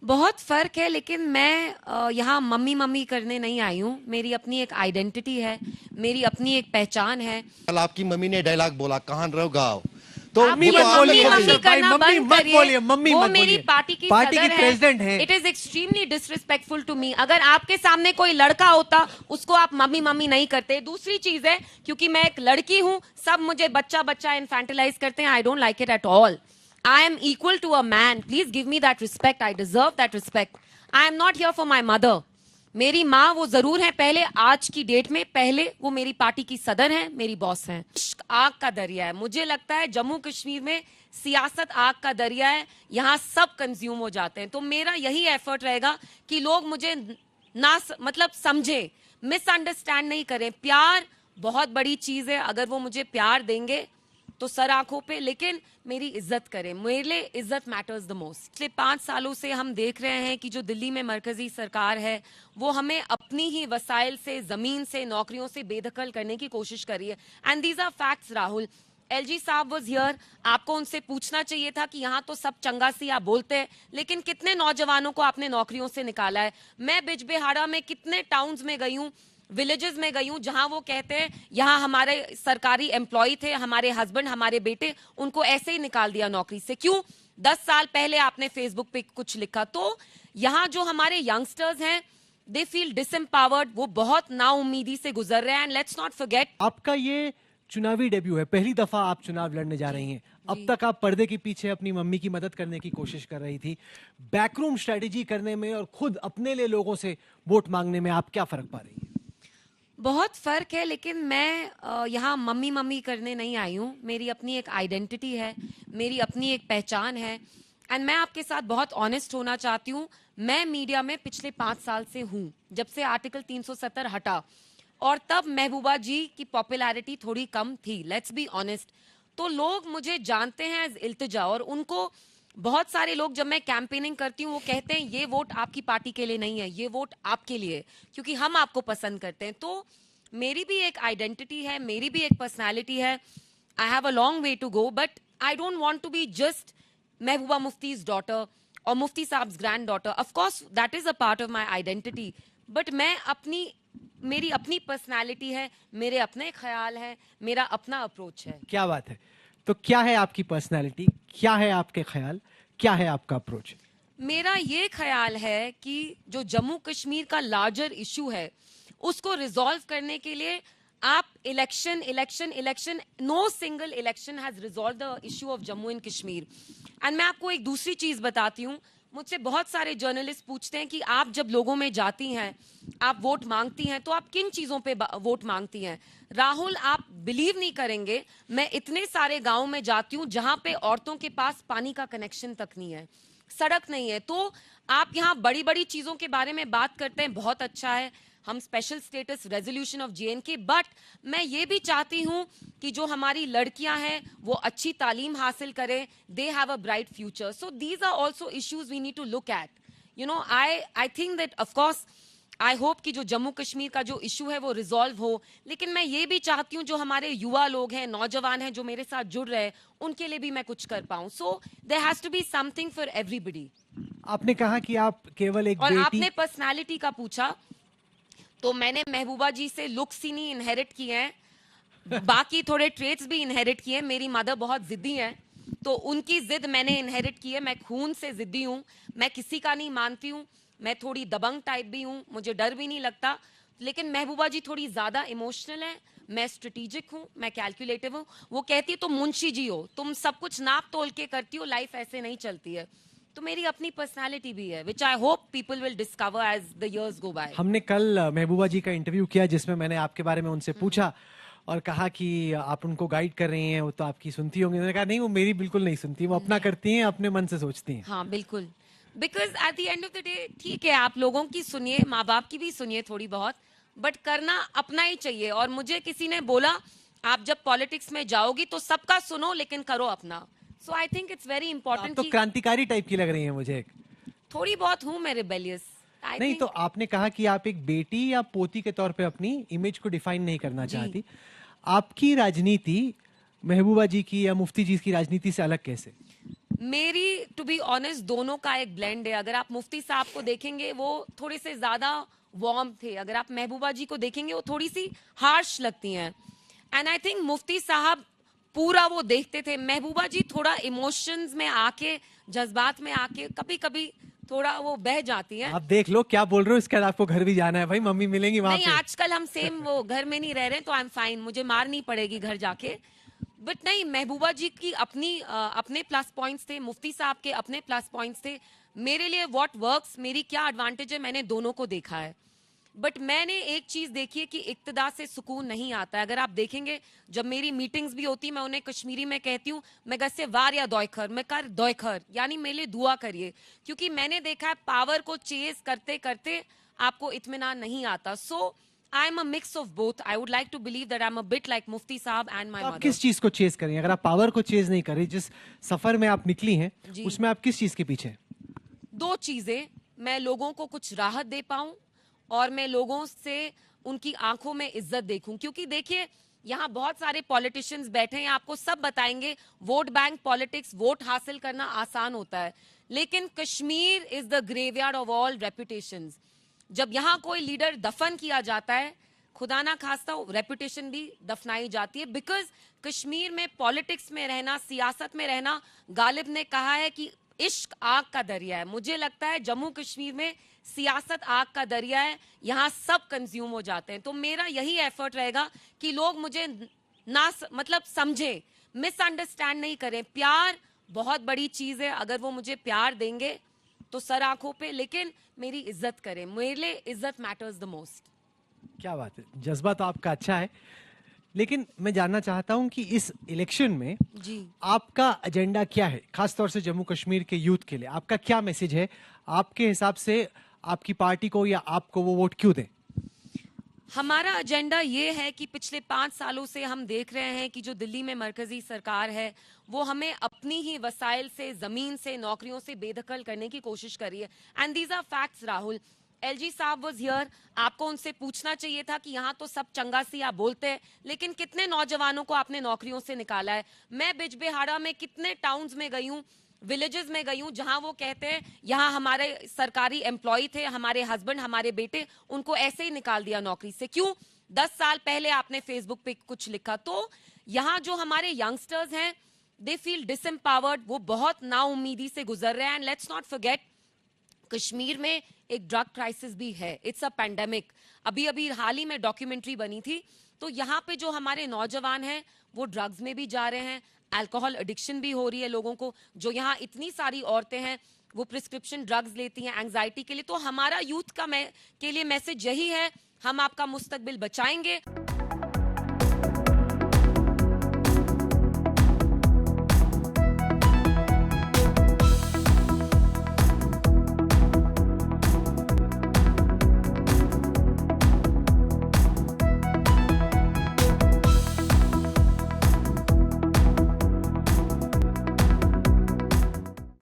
बहुत फर्क है, लेकिन मैं यहाँ मम्मी मम्मी करने नहीं आई हूँ। मेरी अपनी एक आइडेंटिटी है, मेरी अपनी एक पहचान है। कल आपकी मम्मी ने डायलॉग बोला, कहाँ रहो गाँव, तो आप वो ये तो मम्मी आपने मम्मी बोली। करना मम्मी बंद मत करिए। बोलिए, मम्मी वो मत मेरी बोलिए। पार्टी की पार्टी की सदर प्रेसिडेंट है। It is extremely disrespectful to me. अगर आपके सामने कोई लड़का होता, उसको आप मम्मी मम्मी नहीं करते। दूसरी चीज है, क्योंकि मैं एक लड़की हूँ, सब मुझे बच्चा बच्चा इन्फेंटिलाइज करते हैं। I don't like it at all. I am equal to a man. Please give me that respect. I deserve that respect. I am not here for my mother. मेरी माँ वो जरूर है पहले, आज की डेट में पहले वो मेरी पार्टी की सदर हैं, मेरी बॉस हैं। आग का दरिया है। मुझे लगता है जम्मू कश्मीर में सियासत आग का दरिया है, यहाँ सब कंज्यूम हो जाते हैं। तो मेरा यही एफर्ट रहेगा कि लोग मुझे ना मतलब समझे, मिसअंडरस्टैंड नहीं करें। प्यार बहुत बड़ी चीज है, अगर वो मुझे प्यार देंगे तो सर आंखों पे, लेकिन मेरी इज्जत करें। मेरे लिए इज्जत मैटर्स द मोस्ट। पिछले 5 सालों से हम देख रहे हैं कि जो दिल्ली में मरकजी सरकार है, वो हमें अपनी ही वसाइल से, जमीन से, नौकरियों से बेदखल करने की कोशिश कर रही है। And these are facts. Rahul LG साहब वाज हियर, आपको उनसे पूछना चाहिए था कि यहाँ तो सब चंगा सिया बोलते हैं, लेकिन कितने नौजवानों को आपने नौकरियों से निकाला है। मैं बिजबेहाड़ा में कितने टाउन्स में गई हूँ, विलेजेस में गई हूँ, जहां वो कहते हैं यहाँ हमारे सरकारी एम्प्लॉय थे, हमारे हस्बैंड, हमारे बेटे, उनको ऐसे ही निकाल दिया नौकरी से। क्यों? 10 साल पहले आपने फेसबुक पे कुछ लिखा। तो यहाँ जो हमारे यंगस्टर्स हैं, दे फील डिसएम्पावर्ड, वो बहुत नाउम्मीदी से गुजर रहे हैं। एंड लेट्स नॉट फॉरगेट, आपका ये चुनावी डेब्यू है, पहली दफा आप चुनाव लड़ने जा रही हैं। अब तक आप पर्दे के पीछे अपनी मम्मी की मदद करने की कोशिश कर रही थी। बैकरूम स्ट्रेटेजी करने में और खुद अपने लिए लोगों से वोट मांगने में आप क्या फर्क पा रही हैं? बहुत फर्क है, लेकिन मैं यहाँ मम्मी मम्मी करने नहीं आई हूँ। मेरी अपनी एक आइडेंटिटी है, मेरी अपनी एक पहचान है। एंड मैं आपके साथ बहुत ऑनेस्ट होना चाहती हूँ। मैं मीडिया में पिछले 5 साल से हूँ, जब से आर्टिकल 370 हटा, और तब महबूबा जी की पॉपुलैरिटी थोड़ी कम थी, लेट्स बी ऑनेस्ट। तो लोग मुझे जानते हैं एज इल्तिजा, और उनको बहुत सारे लोग, जब मैं कैंपेनिंग करती हूँ, वो कहते हैं ये वोट आपकी पार्टी के लिए नहीं है, ये वोट आपके लिए, क्योंकि हम आपको पसंद करते हैं। तो मेरी भी एक आइडेंटिटी है, मेरी भी एक पर्सनालिटी है। I have a long way to go, but I don't want to be just Mehbooba Mufti's daughter और Mufti Sahab granddaughter. Of course that is a part of my identity, but मैं मेरी अपनी पर्सनालिटी है, मेरे अपने ख्याल है, मेरा अपना अप्रोच है। क्या बात है। तो क्या है आपकी पर्सनालिटी, क्या है आपके ख्याल, क्या है आपका अप्रोच? मेरा ये ख्याल है कि जो जम्मू कश्मीर का लार्जर इशू है, उसको रिजॉल्व करने के लिए आप election election election, no single election has resolved the issue of Jammu and Kashmir. And मैं आपको एक दूसरी चीज बताती हूँ। मुझसे बहुत सारे जर्नलिस्ट पूछते हैं कि आप जब लोगों में जाती हैं, आप वोट मांगती हैं, तो आप किन चीजों पे वोट मांगती हैं? राहुल, आप बिलीव नहीं करेंगे, मैं इतने सारे गांव में जाती हूँ जहां पे औरतों के पास पानी का कनेक्शन तक नहीं है, सड़क नहीं है। तो आप यहाँ बड़ी बड़ी चीजों के बारे में बात करते हैं, बहुत अच्छा है, हम special status resolution of JNK, but मैं ये भी चाहती हूं कि जो हमारी लड़कियां हैं वो अच्छी तालीम हासिल करें, they have a bright future. So these are also issues we need to look at. You know, I think that of course I hope कि जो जम्मू कश्मीर का जो इशू है वो रिजॉल्व हो, लेकिन मैं ये भी चाहती हूँ जो हमारे युवा लोग हैं, नौजवान हैं, जो मेरे साथ जुड़ रहे हैं, उनके लिए भी मैं कुछ कर पाऊं। So there has to be something for everybody. आपने कहा कि आप केवल एक और बेटी। आपने पर्सनालिटी का पूछा, तो मैंने महबूबा जी से लुक्स ही नहीं इनहेरिट किए हैं, बाकी थोड़े ट्रेट्स भी इनहेरिट किए हैं। मेरी मदर बहुत जिद्दी हैं, तो उनकी जिद मैंने इनहेरिट की है। मैं खून से जिद्दी हूँ, मैं किसी का नहीं मानती हूँ, मैं थोड़ी दबंग टाइप भी हूँ, मुझे डर भी नहीं लगता। लेकिन महबूबा जी थोड़ी ज्यादा इमोशनल है, मैं स्ट्रेटेजिक हूँ, मैं कैलकुलेटिव हूँ। वो कहती है तुम मुंशी जी हो, तुम सब कुछ नाप तोल के करती हो, लाइफ ऐसे नहीं चलती है। तो मेरी अपनी पर्सनालिटी भी है, which I hope people will discover as the years go by. हमने कल महबूबा जी का इंटरव्यू किया, जिसमें मैंने आपके बारे में उनसे पूछा और कहा कि आप उनको गाइड कर रही हैं, वो तो आपकी सुनती होंगी। उन्होंने कहा नहीं, वो मेरी बिल्कुल नहीं सुनती, वो अपना करती हैं, अपने मन से सोचती हैं। हाँ बिल्कुल, because at the end of the day ठीक है, आप लोगों की सुनिए, माँ बाप की भी सुनिए थोड़ी बहुत, बट करना अपना ही चाहिए। और मुझे किसी ने बोला आप जब पॉलिटिक्स में जाओगी तो सबका सुनो लेकिन करो अपना। सो आई थिंक इट्स वेरी आप इंपॉर्टेंट तो कि क्रांतिकारी टाइप की लग रही हैं मुझे। थोड़ी बहुत हूँ मैं रिबेलियस। नहीं, तो आपने कहा कि आप एक बेटी या पोती के तौर पे अपनी इमेज को डिफाइन नहीं करना चाहती। आपकी राजनीति महबूबा जी की या मुफ्ती जी की राजनीति से अलग कैसे? मेरी टू बी ऑनेस्ट दोनों का एक ब्लेंड है। अगर आप मुफ्ती साहब को देखेंगे वो थोड़े से ज्यादा वार्म थे, अगर आप महबूबा जी को देखेंगे वो थोड़ी सी हार्श लगती हैं। एंड आई थिंक मुफ्ती साहब पूरा वो देखते थे, महबूबा जी थोड़ा इमोशंस में आके, जज्बात में आके कभी कभी थोड़ा वो बह जाती हैं। आप देख लो क्या बोल रहे हो, इसके बाद आपको घर भी जाना है भाई, मम्मी मिलेंगी वहां नहीं, पे। आजकल हम सेम वो घर में नहीं रह रहे तो आई एम फाइन, मुझे मार नहीं पड़ेगी घर जाके। बट नहीं, महबूबा जी की अपने प्लस पॉइंट्स थे, मुफ्ती साहब के अपने प्लस पॉइंट्स थे। मेरे लिए व्हाट वर्क्स, मेरी क्या एडवांटेज है, मैंने दोनों को देखा है। बट मैंने एक चीज देखी है कि इक्तदा से सुकून नहीं आता है। अगर आप देखेंगे जब मेरी मीटिंग्स भी होती, मैं उन्हें कश्मीरी में कहती हूँ, मैं गस्से वार या दौखर, मैं कर दौखर, यानी मेरे लिए दुआ करिए, क्योंकि मैंने देखा है पावर को चेज करते करते आपको इत्मीनान नहीं आता। So I am a mix of both. I would like to believe that I am a bit like Mufti Sahab and my तो आप मदर। किस चीज को चेज करेंगे? अगर आप पावर को चेज नहीं करें, जिस सफर में आप निकली हैं जी। उसमें आप किस चीज के पीछे हैं? दो चीजें, मैं लोगों को कुछ राहत दे पाऊं और मैं लोगों से उनकी आंखों में इज्जत देखूं। क्योंकि देखिए यहाँ बहुत सारे पॉलिटिशियंस बैठे हैं, आपको सब बताएंगे वोट बैंक पॉलिटिक्स, वोट हासिल करना आसान होता है, लेकिन Kashmir is the graveyard of all reputations. जब यहाँ कोई लीडर दफन किया जाता है, खुदा ना खास्ता रेपुटेशन भी दफनाई जाती है। बिकॉज कश्मीर में पॉलिटिक्स में रहना, सियासत में रहना, गालिब ने कहा है कि इश्क आग का दरिया है। मुझे लगता है जम्मू कश्मीर में सियासत आग का दरिया है, यहाँ सब कंज्यूम हो जाते हैं। तो मेरा यही एफर्ट रहेगा कि लोग मुझे मतलब समझे, मिसअंडरस्टैंड नहीं करें। प्यार बहुत बड़ी चीज है, अगर वो मुझे प्यार देंगे तो सर आंखों पे, लेकिन मेरी इज्जत करें। मेरे लिए इज्जत मैटर्स द मोस्ट। क्या बात है, जज्बा तो आपका अच्छा है। लेकिन मैं जानना चाहता हूं कि इस इलेक्शन में जी, आपका एजेंडा क्या है, खासतौर से जम्मू कश्मीर के यूथ के लिए आपका क्या मैसेज है? आपके हिसाब से आपकी पार्टी को या आपको वो वोट क्यों दें? हमारा एजेंडा ये है कि पिछले 5 सालों से हम देख रहे हैं कि जो दिल्ली में मरकजी सरकार है वो हमें अपनी ही वसाइल से, जमीन से, नौकरियों से बेदखल करने की कोशिश कर रही है। And these are facts Rahul. LG साहब वाज हियर, आपको उनसे पूछना चाहिए था कि यहाँ तो सब चंगा सिया बोलते हैं, लेकिन कितने नौजवानों को आपने नौकरियों से निकाला है। मैं बिजबिहाड़ा में कितने टाउन्स में गई हूँ, विलेजेस में गई हूँ, जहां वो कहते हैं यहाँ हमारे सरकारी एम्प्लॉय थे, हमारे हस्बैंड, हमारे बेटे, उनको ऐसे ही निकाल दिया नौकरी से। क्यों? 10 साल पहले आपने फेसबुक पे कुछ लिखा। तो यहाँ जो हमारे यंगस्टर्स हैं, दे फील डिसएम्पावर्ड, वो बहुत नाउम्मीदी से गुजर रहे हैं। And let's not forget, Kashmir में एक ड्रग क्राइसिस भी है, इट्स अ पैंडेमिक। अभी अभी हाल ही में डॉक्यूमेंट्री बनी थी। तो यहाँ पे जो हमारे नौजवान हैं वो ड्रग्स में भी जा रहे हैं, अल्कोहल एडिक्शन भी हो रही है लोगों को। जो यहाँ इतनी सारी औरतें हैं वो प्रिस्क्रिप्शन ड्रग्स लेती हैं एंजाइटी के लिए। तो हमारा यूथ के लिए मैसेज यही है, हम आपका मुस्तकबिल बचाएंगे।